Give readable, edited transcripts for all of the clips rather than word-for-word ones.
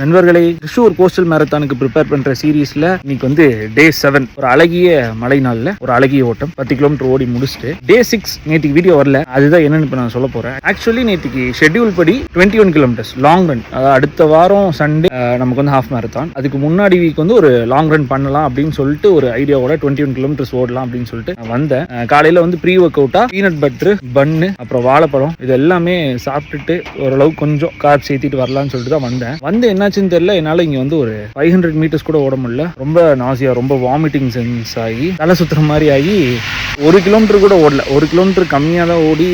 நண்பர்களை, Thrissur coastal மேரத்தானுக்கு prepare பண்ற சீரீஸ்ல இன்னைக்கு வந்து டே 7, ஒரு அழகிய மழை நாள்ல ஒரு அழகிய ஓட்டம் 10 கிலோமீட்டர் ஓடி முடிச்சுட்டு டே 6 நேற்றுக்கு வீடியோ வரல. அதுதான் என்னன்னு இப்ப நான் சொல்ல போறேன். ஆக்சுவலி நேற்றுக்கு ஷெட்யூல் படி 21 கிலோமீட்டர்ஸ் லாங் ரன், அடுத்த வாரம் சண்டே நமக்கு வந்து ஹாஃப் மேரத்தான். அதுக்கு முன்னாடி வீக் வந்து ஒரு லாங் ரன் பண்ணலாம் அப்படின்னு சொல்லிட்டு ஒரு ஐடியாவோட 21 கிலோமீட்டர்ஸ் ஓடலாம் அப்படின்னு சொல்லிட்டு வந்தேன். காலையில வந்து ப்ரீ ஒர்க் அவுட்டா பீனட் பட்டர், பன்னு, அப்புறம் வாழைப்பழம் இது எல்லாமே சாப்பிட்டுட்டு ஓரளவு கொஞ்சம் கார்ப்ஸ் ஏற்றிட்டு வரலாம்னு சொல்லிட்டு தான் வந்தேன். என்னாச்சுன்னு தெரியல, என்னால் இங்கே வந்து ஒரு 500 மீட்டர்ஸ் கூட ஓட முடியல. ரொம்ப நாசியா, ரொம்ப வாமிட்டிங் சென்ஸ் ஆகி தலை சுற்றுற மாதிரி ஆகி 1 கிலோமீட்டர் கூட ஓடல. 1 கிலோமீட்டர் கம்மியாக தான் ஓடி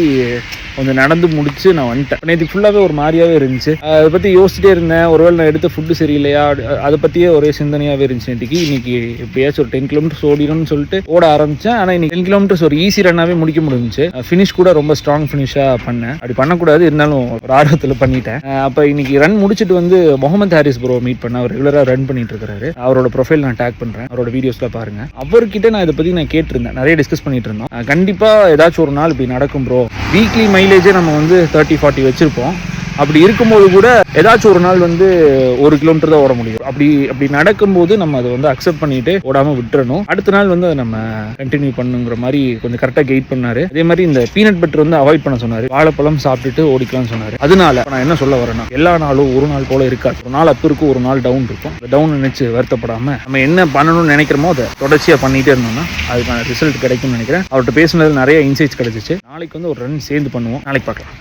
கொஞ்சம் நடந்து முடிச்சு நான் வந்துட்டேன். நேற்று ஃபுல்லாகவே ஒரு மாதிரியாவே இருந்துச்சு. அதை பற்றி யோசிச்சுட்டே இருந்தேன். ஒருவேளை நான் எடுத்த ஃபுட்டு சரியில்லையா, அதை பற்றியே ஒரே சிந்தனையாகவே இருந்துச்சு. நேற்றுக்கு இன்னைக்கு எப்படியாச்சும் ஒரு 10 கிலோமீட்டர்ஸ் ஓடிடணும்னு சொல்லிட்டு ஓட ஆரம்பித்தேன். ஆனால் இன்னைக்கு 10 கிலோமீட்டர்ஸ் ஒரு ஈஸி ரன்னாகவே முடிக்க முடிஞ்சிச்சு. ஃபினிஷ் கூட ரொம்ப ஸ்ட்ராங் ஃபினிஷாக பண்ணேன். அப்படி பண்ணக்கூடாது, இருந்தாலும் ஒரு ஆர்வத்தில் பண்ணிட்டேன். அப்போ இன்னைக்கு ரன் முடிச்சுட்டு வந்து முகமது ஹாரிஸ் ப்ரோ மீட் பண்ண. அவர் ரெகுலராக ரன் பண்ணிட்டு இருக்காரு. அவரோட ப்ரொஃபைல் நான் டேக் பண்ணுறேன், அவரோட வீடியோஸ்லாம் பாருங்க. அவர்கிட்ட நான் இதை பற்றி நான் கேட்டிருந்தேன், நிறைய டிஸ்கஸ் பண்ணிட்டு இருந்தோம். கண்டிப்பாக ஏதாச்சும் ஒரு நாள் இப்படி நடக்கும் ப்ரோ. வீக்லி மைலேஜே நம்ம வந்து 30-40 வச்சிருப்போம். அப்படி இருக்கும்போது கூட ஏதாச்சும் ஒரு நாள் வந்து 1 கிலோமீட்டர் தான் ஓட முடியும். அப்படி நடக்கும்போது நம்ம அதை வந்து அக்செப்ட் பண்ணிட்டு ஓடாம விட்டுறணும். அடுத்த நாள் வந்து அதை நம்ம கண்டினியூ பண்ணுங்கிற மாதிரி கொஞ்சம் கரெக்டாக கைட் பண்ணாரு. அதே மாதிரி இந்த பீனட் பட்டர் வந்து அவாய்ட் பண்ண சொன்னாரு. வாழைப்பழம் சாப்பிட்டுட்டு ஓடிக்கலாம்னு சொன்னாரு. அதனால நான் என்ன சொல்ல வரேன்னா, எல்லா நாளும் ஒரு நாள் போல இருக்காது. ஒரு நாள் அப் இருக்கும், ஒரு நாள் டவுன் இருக்கும். டவுன் நினைச்சு வருத்தப்படாம நம்ம என்ன பண்ணணும்னு நினைக்கிறோமோ அதை தொடர்ச்சியா பண்ணிட்டே இருந்தோம்னா அதுக்கான ரிசல்ட் கிடைக்கும்னு நினைக்கிறேன். அவர்கிட்ட பேசுனது நிறைய இன்சைட்ஸ் கிடைச்சிச்சு. நாளைக்கு வந்து ஒரு ரன் சேர்ந்து பண்ணுவோம். நாளைக்கு பார்க்கலாம்.